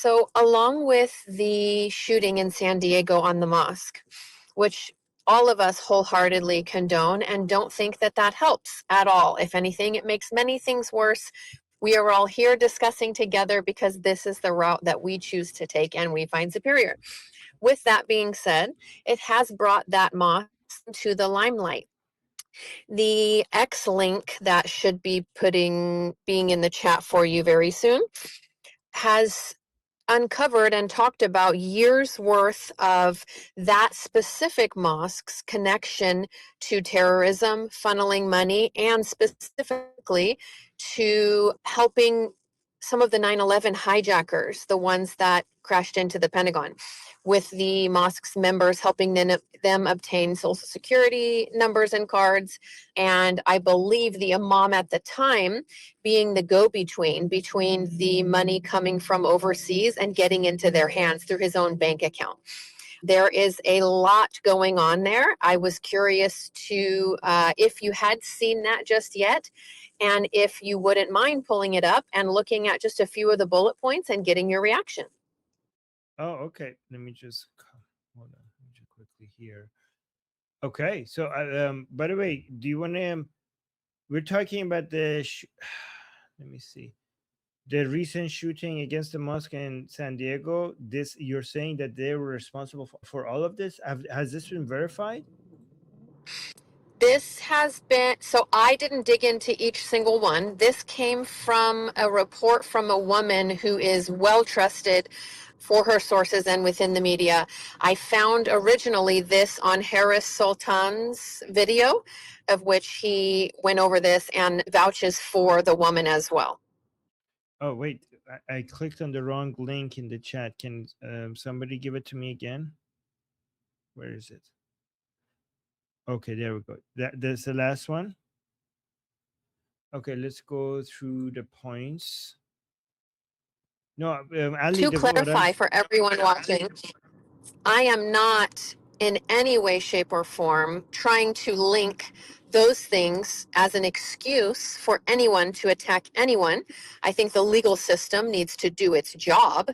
So, along with the shooting in San Diego on the mosque, which all of us wholeheartedly condone and don't think that that helps at all. If anything, it makes many things worse. We are all here discussing together because this is the route that we choose to take and we find superior. With that being said, it has brought that mosque to the limelight. The X link that should be being in the chat for you very soon has uncovered and talked about years worth of that specific mosque's connection to terrorism, funneling money, and specifically to helping some of the 9/11 hijackers, the ones that crashed into the Pentagon, with the mosque's members helping them obtain social security numbers and cards. And I believe the imam at the time being the go-between between the money coming from overseas and getting into their hands through his own bank account. There is a lot going on there. I was curious to if you had seen that just yet, and if you wouldn't mind pulling it up and looking at just a few of the bullet points and getting your reaction. Oh, okay. Let me just hold on. Let me just quickly here. Okay. So, by the way, do you want to? We're talking about the. Let me see. The recent shooting against the mosque in San Diego. This you're saying that they were responsible for all of this. Has this been verified? This has been, so I didn't dig into each single one. This came from a report from a woman who is well trusted for her sources and within the media. I found originally this on Harris Sultan's video, of which he went over this and vouches for the woman as well. Oh wait, I clicked on the wrong link in the chat. Can somebody give it to me again? Where is it? Okay, there we go. That's the last one. Okay, let's go through the points. No, Ali, To clarify for everyone watching, I am not in any way, shape, or form trying to link those things as an excuse for anyone to attack anyone. I think the legal system needs to do its job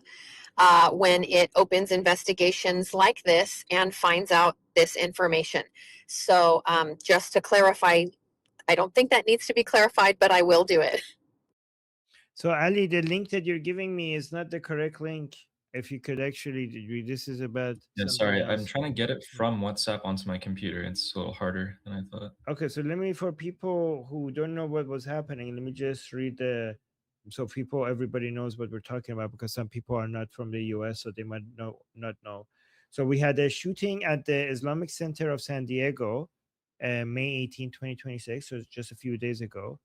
when it opens investigations like this and finds out this information. So, just to clarify, I don't think that needs to be clarified, but I will do it. So Ali, the link that you're giving me is not the correct link. If you could actually read, this is about Yeah, something sorry, else. I'm trying to get it from WhatsApp onto my computer. It's a little harder than I thought. Okay, so let me, for people who don't know what was happening, let me just read the, so everybody knows what we're talking about, because some people are not from the US, so they might not know. So we had a shooting at the Islamic Center of San Diego, May 18, 2026, so it's just a few days ago.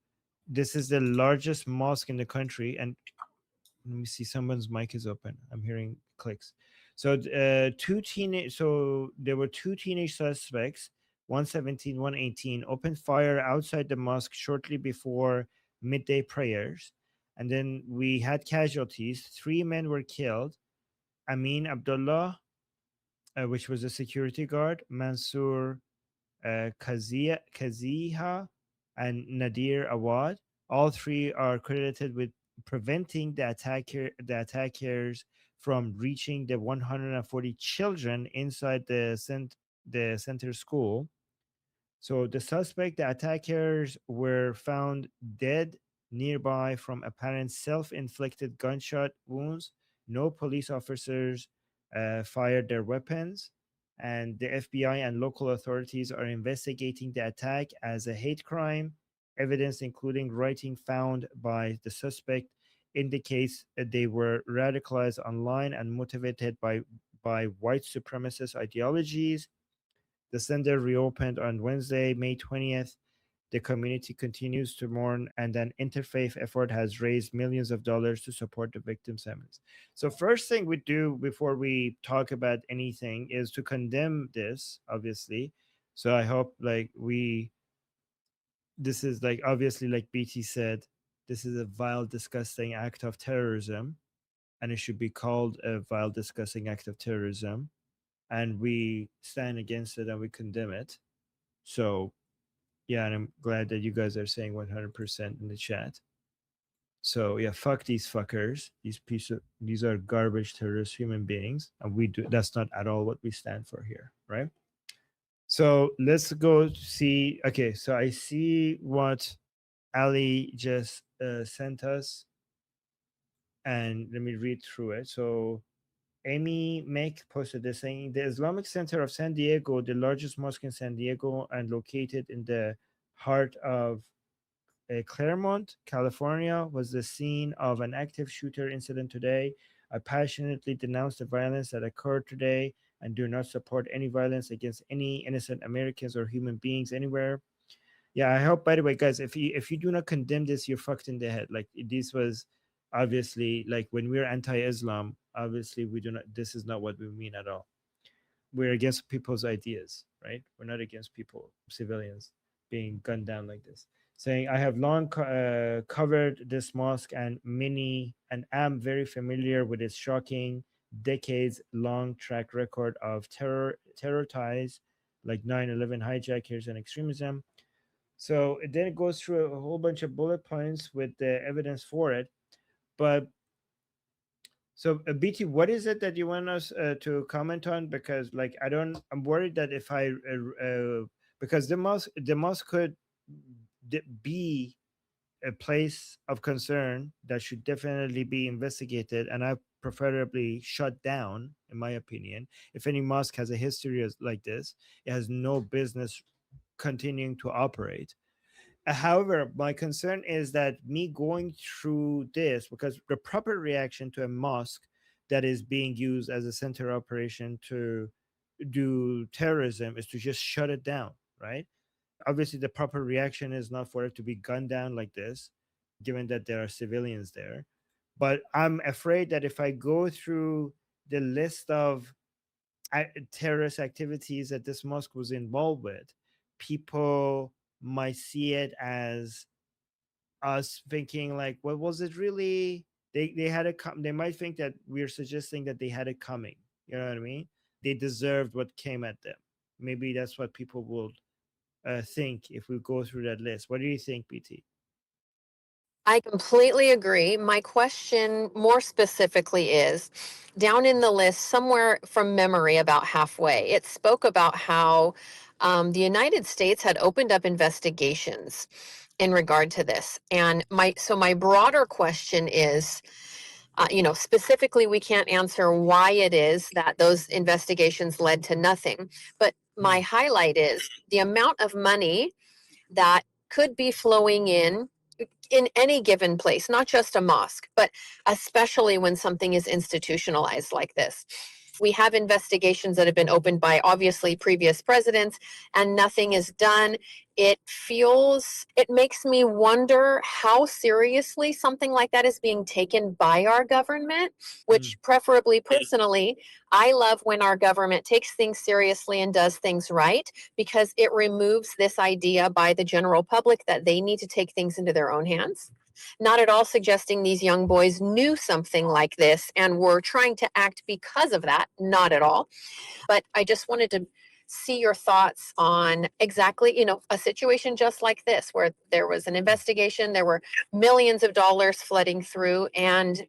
This is the largest mosque in the country, and let me see, someone's mic is open. I'm hearing clicks. So so there were two teenage suspects, 117, 118, opened fire outside the mosque shortly before midday prayers. And then we had casualties. 3 men were killed. Amin Abdullah, which was a security guard, Mansoor Kaziha, and Nadir Awad. All three are credited with preventing the attackers from reaching the 140 children inside the center school. So the the attackers were found dead nearby from apparent self-inflicted gunshot wounds. No police officers fired their weapons, and the FBI and local authorities are investigating the attack as a hate crime. Evidence, including writing found by the suspect, indicates that they were radicalized online and motivated by white supremacist ideologies. The center reopened on Wednesday, May 20th. The community continues to mourn, and an interfaith effort has raised millions of dollars to support the victims' families. So, first thing we do before we talk about anything is to condemn this, obviously. So, I hope this is obviously, like BT said, this is a vile, disgusting act of terrorism, and it should be called a vile, disgusting act of terrorism. And we stand against it and we condemn it. So, yeah, and I'm glad that you guys are saying 100% in the chat. So yeah, fuck these fuckers. These are garbage terrorist human beings, and we do that's not at all what we stand for here, right? So let's go see. Okay, so I see what Ali just sent us, and let me read through it. So Amy Mack posted this saying the Islamic Center of San Diego, the largest mosque in San Diego and located in the heart of Claremont, California, was the scene of an active shooter incident today. I passionately denounce the violence that occurred today and do not support any violence against any innocent Americans or human beings anywhere. Yeah, I hope. By the way, guys, if you do not condemn this, you're fucked in the head. Like this was obviously like when we're anti-Islam. Obviously, we do not. This is not what we mean at all. We're against people's ideas, right? We're not against people, civilians, being gunned down like this. Saying, I have long covered this mosque and am very familiar with its shocking, decades-long track record of terror ties like 9/11 hijackers and extremism. So then it goes through a whole bunch of bullet points with the evidence for it. But so, BT, what is it that you want us to comment on? Because, like, I'm worried that if because the mosque could be a place of concern that should definitely be investigated, and I preferably shut down, in my opinion. If any mosque has a history like this, it has no business continuing to operate. However, my concern is that me going through this, because the proper reaction to a mosque that is being used as a center operation to do terrorism is to just shut it down, right? Obviously, the proper reaction is not for it to be gunned down like this, given that there are civilians there. But I'm afraid that if I go through the list of terrorist activities that this mosque was involved with, people might see it as us thinking like, well, was it really they had it come? They might think that we're suggesting that they had it coming. You know what I mean? They deserved what came at them. Maybe that's what people will think if we go through that list. What do you think, BT? I completely agree. My question more specifically is down in the list, somewhere from memory, about halfway, it spoke about how the United States had opened up investigations in regard to this. And my broader question is, specifically, we can't answer why it is that those investigations led to nothing. But my highlight is the amount of money that could be flowing in any given place, not just a mosque, but especially when something is institutionalized like this. We have investigations that have been opened by obviously previous presidents and nothing is done. It makes me wonder how seriously something like that is being taken by our government, which preferably personally, I love when our government takes things seriously and does things right, because it removes this idea by the general public that they need to take things into their own hands. Not at all suggesting these young boys knew something like this and were trying to act because of that. Not at all. But I just wanted to see your thoughts on exactly, a situation just like this, where there was an investigation, there were millions of dollars flooding through, and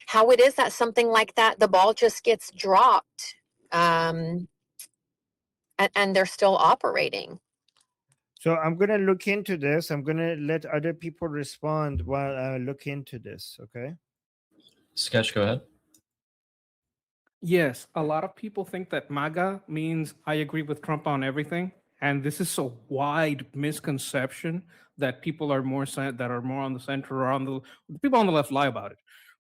how it is that something like that, the ball just gets dropped, and they're still operating. So I'm gonna look into this. I'm gonna let other people respond while I look into this. Okay. Sketch, go ahead. Yes, a lot of people think that MAGA means I agree with Trump on everything, and this is a wide misconception that people are that are more on the center or on the people on the left lie about it,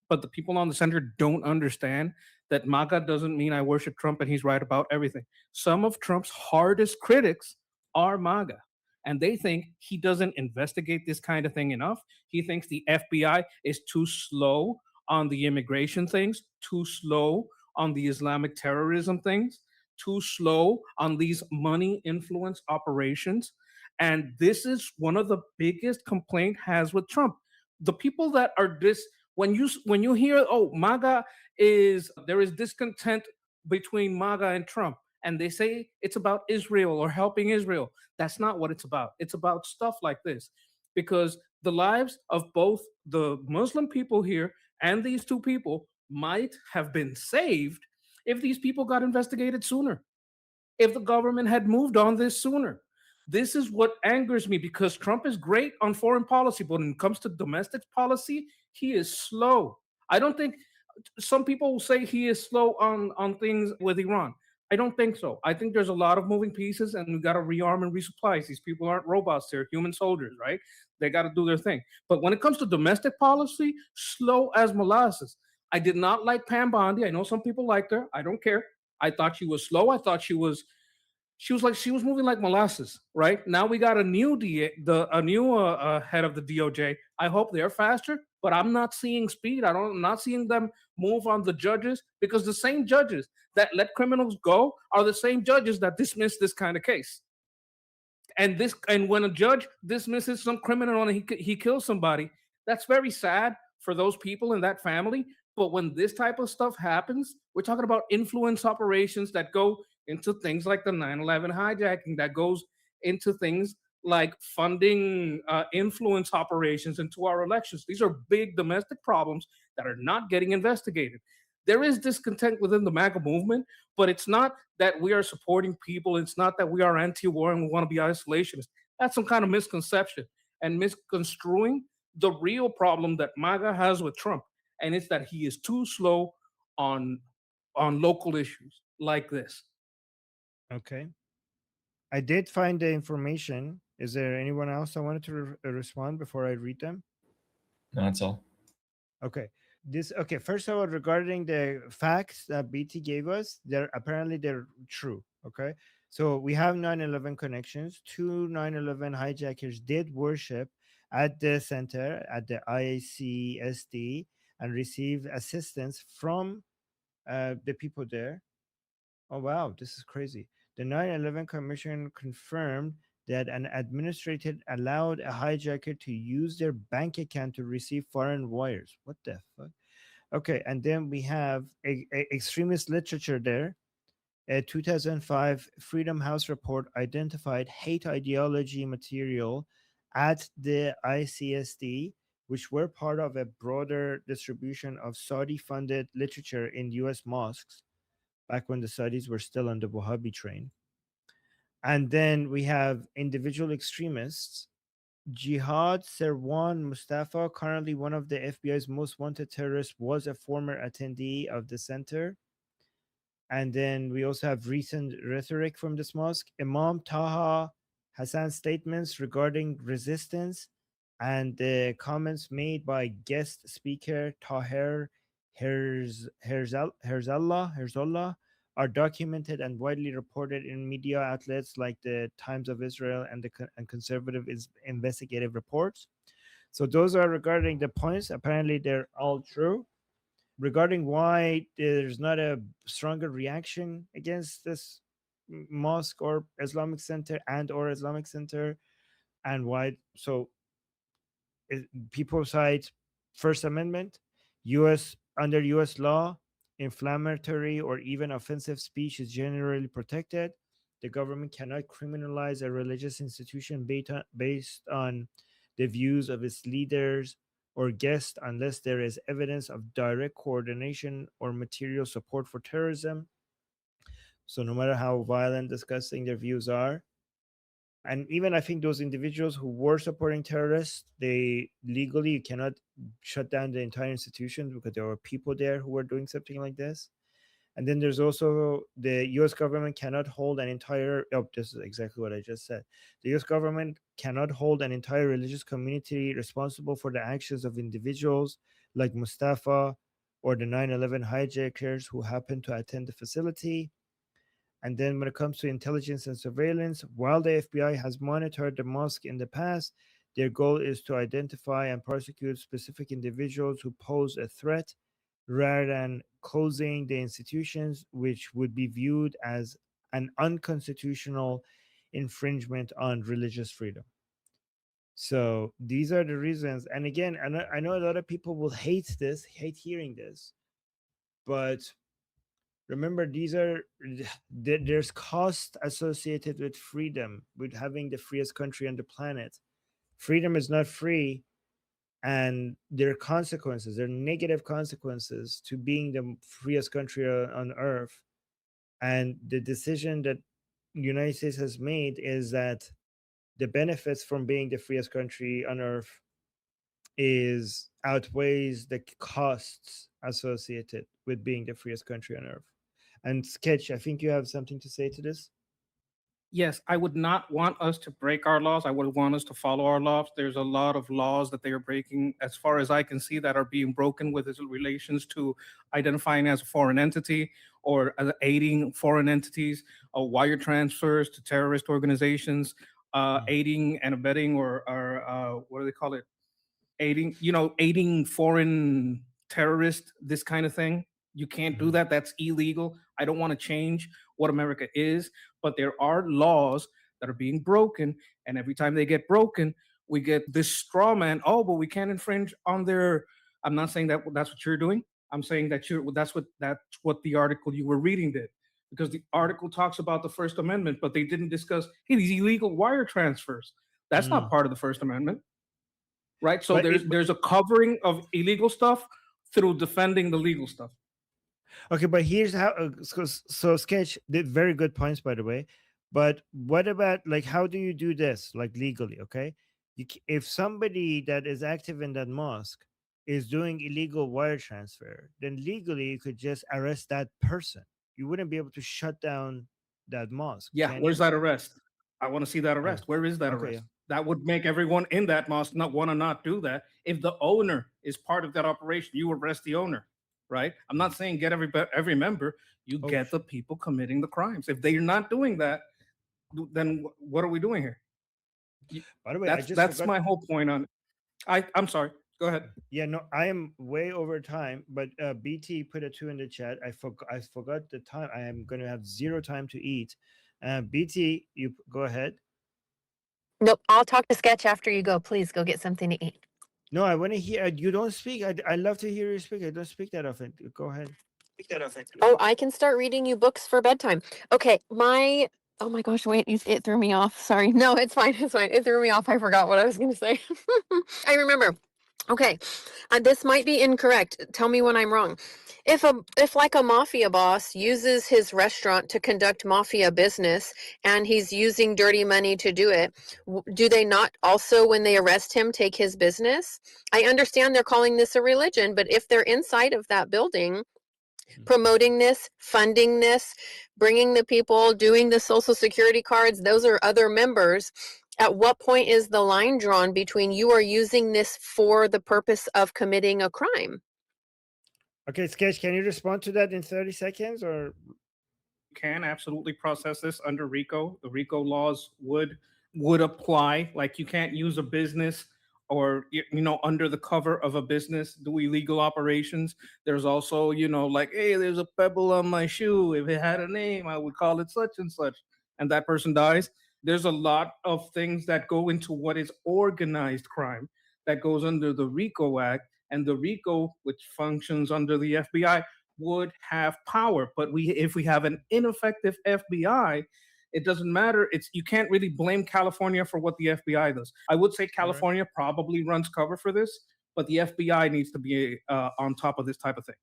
but the people on the center don't understand that MAGA doesn't mean I worship Trump and he's right about everything. Some of Trump's hardest critics are MAGA, and they think he doesn't investigate this kind of thing enough. He thinks the FBI is too slow on the immigration things, too slow on the Islamic terrorism things, too slow on these money influence operations. And this is one of the biggest complaint has with Trump. The people that are when you hear, oh, MAGA there is discontent between MAGA and Trump, and they say it's about Israel or helping Israel. That's not what it's about. It's about stuff like this. because the lives of both the Muslim people here and these two people might have been saved if these people got investigated sooner, if the government had moved on this sooner. This is what angers me, because Trump is great on foreign policy, but when it comes to domestic policy, he is slow. I don't think, some people will say he is slow on things with Iran. I don't think so. I think there's a lot of moving pieces, and we got to rearm and resupply. These people aren't robots; they're human soldiers, right? They got to do their thing. But when it comes to domestic policy, slow as molasses. I did not like Pam Bondi. I know some people liked her. I don't care. I thought she was slow. I thought she was moving like molasses. Right now, we got a new head of the DOJ. I hope they're faster, but I'm not seeing speed. I'm not seeing them move on the judges, because the same judges that let criminals go are the same judges that dismiss this kind of case. And when a judge dismisses some criminal and he kills somebody, that's very sad for those people in that family. But when this type of stuff happens, we're talking about influence operations that go into things like the 9/11 hijacking, that goes into things like funding influence operations into our elections. These are big domestic problems that are not getting investigated. There is discontent within the MAGA movement, but it's not that we are supporting people. It's not that we are anti-war and we want to be isolationists. That's some kind of misconception and misconstruing the real problem that MAGA has with Trump, and it's that he is too slow on local issues like this. Okay. I did find the information. Is there anyone else I wanted to respond before I read them? No, that's all. Okay. Okay, first of all, regarding the facts that BT gave us, they're true. Okay. So we have 9/11 connections. Two 9/11 hijackers did worship at the center at the ICSD and received assistance from the people there. Oh wow, this is crazy. The 9/11 Commission confirmed that an administrator allowed a hijacker to use their bank account to receive foreign wires. What the fuck? Okay, and then we have extremist literature there. A 2005 Freedom House report identified hate ideology material at the ICSD, which were part of a broader distribution of Saudi-funded literature in U.S. mosques back when the Saudis were still on the Wahhabi train. And then we have individual extremists. Jihad Serwan Mustafa, currently one of the FBI's most wanted terrorists, was a former attendee of the center. And then we also have recent rhetoric from this mosque. Imam Taha Hassan's statements regarding resistance and the comments made by guest speaker Taher Herzallah are documented and widely reported in media outlets like the Times of Israel and the conservative investigative reports. So those are regarding the points. Apparently, they're all true. Regarding why there's not a stronger reaction against this mosque or Islamic Center and why, so people cite First Amendment, under U.S. law, inflammatory or even offensive speech is generally protected. The government cannot criminalize a religious institution based on the views of its leaders or guests unless there is evidence of direct coordination or material support for terrorism. So no matter how violent, disgusting their views are, and even I think those individuals who were supporting terrorists, they legally cannot shut down the entire institution because there were people there who were doing something like this. And then there's also the US government cannot hold an entire, oh, this is exactly what I just said. The US government cannot hold an entire religious community responsible for the actions of individuals like Mustafa or the 9/11 hijackers who happened to attend the facility. And then when it comes to intelligence and surveillance, while the FBI has monitored the mosque in the past, their goal is to identify and prosecute specific individuals who pose a threat rather than closing the institutions, which would be viewed as an unconstitutional infringement on religious freedom. So these are the reasons. And again, I know a lot of people will hate hearing this, but remember, there's cost associated with freedom, with having the freest country on the planet. freedom is not free, and there are consequences, there are negative consequences to being the freest country on earth. And the decision that United States has made is that the benefits from being the freest country on earth is outweighs the costs associated with being the freest country on earth. And Sketch, I think you have something to say to this. Yes, I would not want us to break our laws. I would want us to follow our laws. There's a lot of laws that they are breaking, as far as I can see, that are being broken with its relations to identifying as a foreign entity or as aiding foreign entities, wire transfers to terrorist organizations, aiding and abetting, or what do they call it? Aiding foreign terrorists, this kind of thing. You can't do that. That's illegal. I don't want to change what America is, but there are laws that are being broken, and every time they get broken, we get this straw man. Oh, but we can't infringe on their. I'm not saying that that's what you're doing. I'm saying that that's what the article you were reading did, because the article talks about the First Amendment, but they didn't discuss, hey, these illegal wire transfers. That's not part of the First Amendment, right? So But there's a covering of illegal stuff through defending the legal stuff. okay, but here's how. So Sketch did very good points, by the way. But what about, like, how do you do this, like, legally? Okay, if somebody that is active in that mosque is doing illegal wire transfer, then legally you could just arrest that person. You wouldn't be able to shut down that mosque. Yeah, can where's you? that arrest? I want to see that arrest. Where is that Okay, arrest? That would make everyone in that mosque not want to not do that. If the owner is part of that operation, you arrest the owner, right? I'm not saying get every member. You Oh, get the people committing the crimes. If they're not doing that, then what are we doing here? by the way, I That's just that's forgot. my whole point on it. I'm sorry. Go ahead. Yeah, no, I am way over time, but BT put a 2 in the chat. I forgot the time. I am going to have zero time to eat. BT, you go ahead. Nope, I'll talk to Sketch after you go. Please go get something to eat. No, I want to hear. You don't speak. I love to hear you speak. I don't speak that often. Go ahead. Oh, I can start reading you books for bedtime. Okay, oh my gosh, wait, it threw me off. Sorry. No, it's fine. It's fine. It threw me off. I forgot what I was going to say. I remember. Okay, this might be incorrect. Tell me when I'm wrong. If like a mafia boss uses his restaurant to conduct mafia business and he's using dirty money to do it, do they not also, when they arrest him, take his business? I understand they're calling this a religion, but if they're inside of that building, promoting this, funding this, bringing the people, doing the social security cards, those are other members. At what point is the line drawn between you are using this for the purpose of committing a crime? Okay, Sketch, can you respond to that in 30 seconds or? Can absolutely process this under RICO. The RICO laws would apply. Like, you can't use a business or under the cover of a business do illegal operations. There's also like, hey, there's a pebble on my shoe. If it had a name, I would call it such and such, and that person dies. There's a lot of things that go into what is organized crime that goes under the RICO Act, and the RICO, which functions under the FBI, would have power. But if we have an ineffective FBI, it doesn't matter. You can't really blame California for what the FBI does. I would say California probably runs cover for this, but the FBI needs to be on top of this type of thing.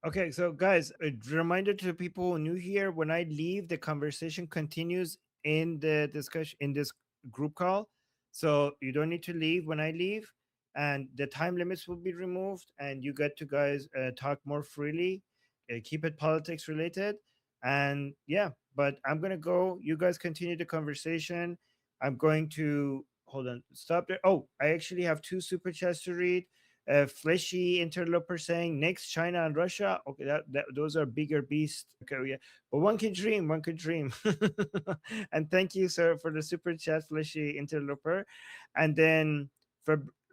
Okay, so guys, a reminder to people who are new here: when I leave, the conversation continues in the discussion in this group call. So you don't need to leave when I leave, and the time limits will be removed, and you get to guys talk more freely. Keep it politics related, and yeah. But I'm gonna go. You guys continue the conversation. I'm going to hold on. Stop there. Oh, I actually have 2 super chats to read. Fleshy interloper saying next China and Russia. Okay, that those are bigger beasts. Okay, yeah, but one can dream. One can dream. And thank you, sir, for the super chat, Fleshy interloper. And then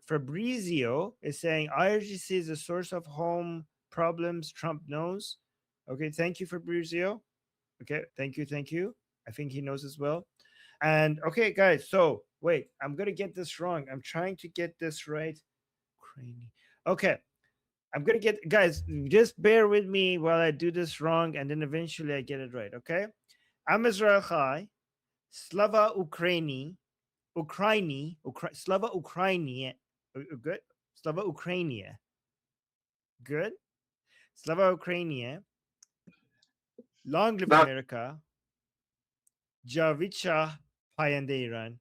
Fabrizio is saying IRGC is a source of home problems. Trump knows. Okay, thank you, Fabrizio. Okay, thank you. I think he knows as well. And okay, guys. So wait, I'm gonna get this wrong. I'm trying to get this right. Okay, I'm gonna get, guys, just bear with me while I do this wrong, and then eventually I get it right. Okay, I'm Israel Chai, Slava Ukraini, Slava Ukrainia. Good. Slava Ukrainia. Good. Slava Ukrainia. Long live America. Javicha Payandeiran.